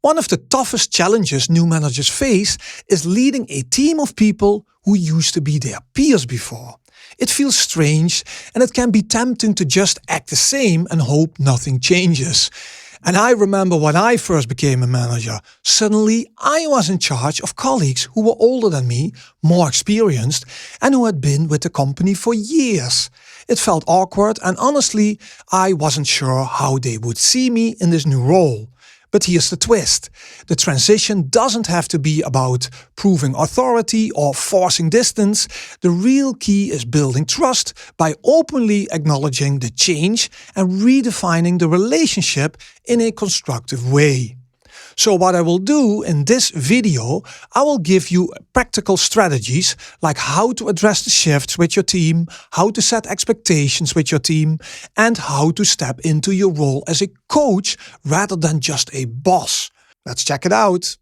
One of the toughest challenges new managers face is leading a team of people who used to be their peers before. It feels strange and it can be tempting to just act the same and hope nothing changes. And I remember when I first became a manager, suddenly I was in charge of colleagues who were older than me, more experienced, and who had been with the company for years. It felt awkward and honestly, I wasn't sure how they would see me in this new role. But here's the twist. The transition doesn't have to be about proving authority or forcing distance. The real key is building trust by openly acknowledging the change and redefining the relationship in a constructive way. So what I will do in this video, I will give you practical strategies like how to address the shifts with your team, how to set expectations with your team, and how to step into your role as a coach rather than just a boss. Let's check it out.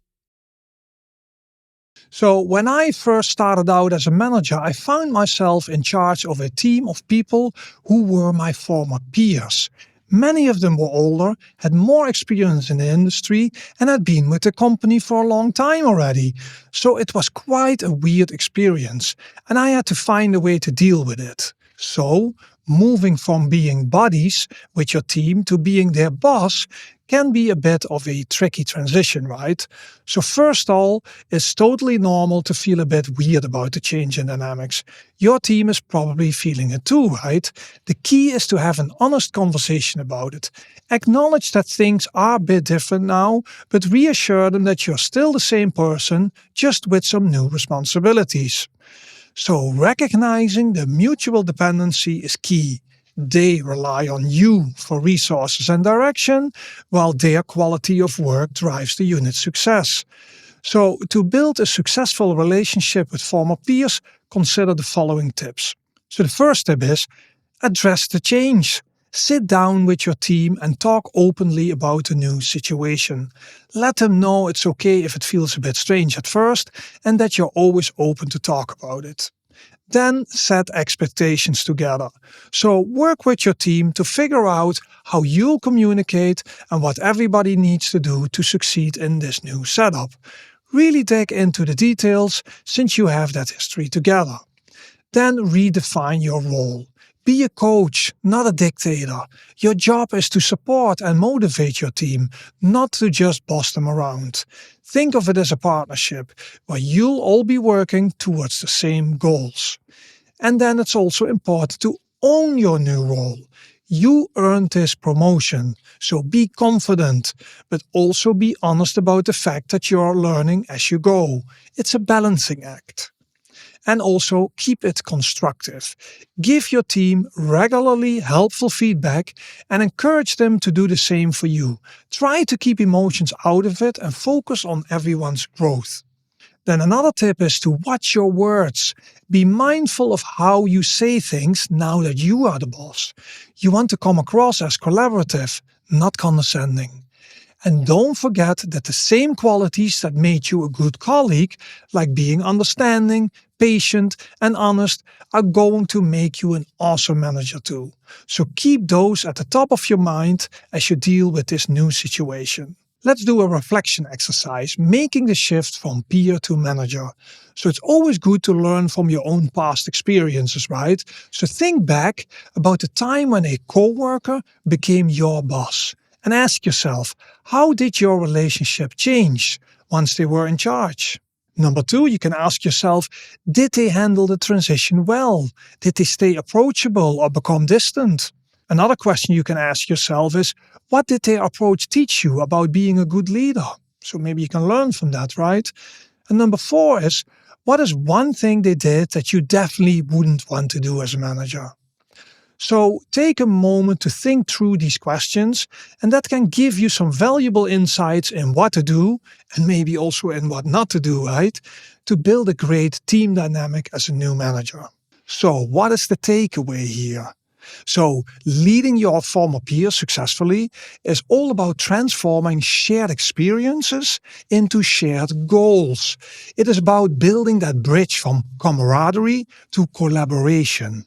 So when I first started out as a manager, I found myself in charge of a team of people who were my former peers. Many of them were older, had more experience in the industry, and had been with the company for a long time already. So it was quite a weird experience, and I had to find a way to deal with it. So, moving from being buddies with your team to being their boss can be a bit of a tricky transition, right? So first of all, it's totally normal to feel a bit weird about the change in dynamics. Your team is probably feeling it too, right? The key is to have an honest conversation about it. Acknowledge that things are a bit different now, but reassure them that you're still the same person, just with some new responsibilities. So recognizing the mutual dependency is key. They rely on you for resources and direction, while their quality of work drives the unit's success. So to build a successful relationship with former peers, consider the following tips. So the first tip is address the change. Sit down with your team and talk openly about the new situation. Let them know it's okay if it feels a bit strange at first and that you're always open to talk about it. Then set expectations together. So work with your team to figure out how you'll communicate and what everybody needs to do to succeed in this new setup. Really dig into the details since you have that history together. Then redefine your role. Be a coach, not a dictator. Your job is to support and motivate your team, not to just boss them around. Think of it as a partnership where you'll all be working towards the same goals. And then it's also important to own your new role. You earned this promotion, so be confident, but also be honest about the fact that you're learning as you go. It's a balancing act. And also keep it constructive. Give your team regularly helpful feedback and encourage them to do the same for you. Try to keep emotions out of it and focus on everyone's growth. Then another tip is to watch your words. Be mindful of how you say things now that you are the boss. You want to come across as collaborative, not condescending. And don't forget that the same qualities that made you a good colleague, like being understanding, patient, and honest, are going to make you an awesome manager too. So keep those at the top of your mind as you deal with this new situation. Let's do a reflection exercise, making the shift from peer to manager. So it's always good to learn from your own past experiences, right? So think back about the time when a coworker became your boss. And ask yourself, how did your relationship change once they were in charge? Number 2, you can ask yourself, did they handle the transition well? Did they stay approachable or become distant? Another question you can ask yourself is, what did their approach teach you about being a good leader? So maybe you can learn from that, right? And number 4 is, what is one thing they did that you definitely wouldn't want to do as a manager? So take a moment to think through these questions, and that can give you some valuable insights in what to do and maybe also in what not to do, right? To build a great team dynamic as a new manager. So what is the takeaway here? So leading your former peers successfully is all about transforming shared experiences into shared goals. It is about building that bridge from camaraderie to collaboration.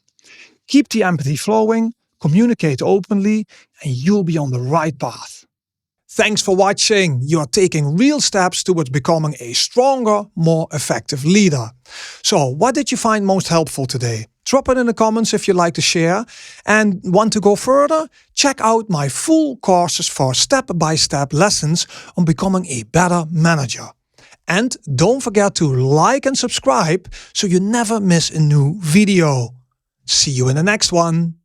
Keep the empathy flowing, communicate openly, and you'll be on the right path. Thanks for watching. You are taking real steps towards becoming a stronger, more effective leader. So, what did you find most helpful today? Drop it in the comments if you'd like to share. And want to go further? Check out my full courses for step-by-step lessons on becoming a better manager. And don't forget to like and subscribe so you never miss a new video. See you in the next one.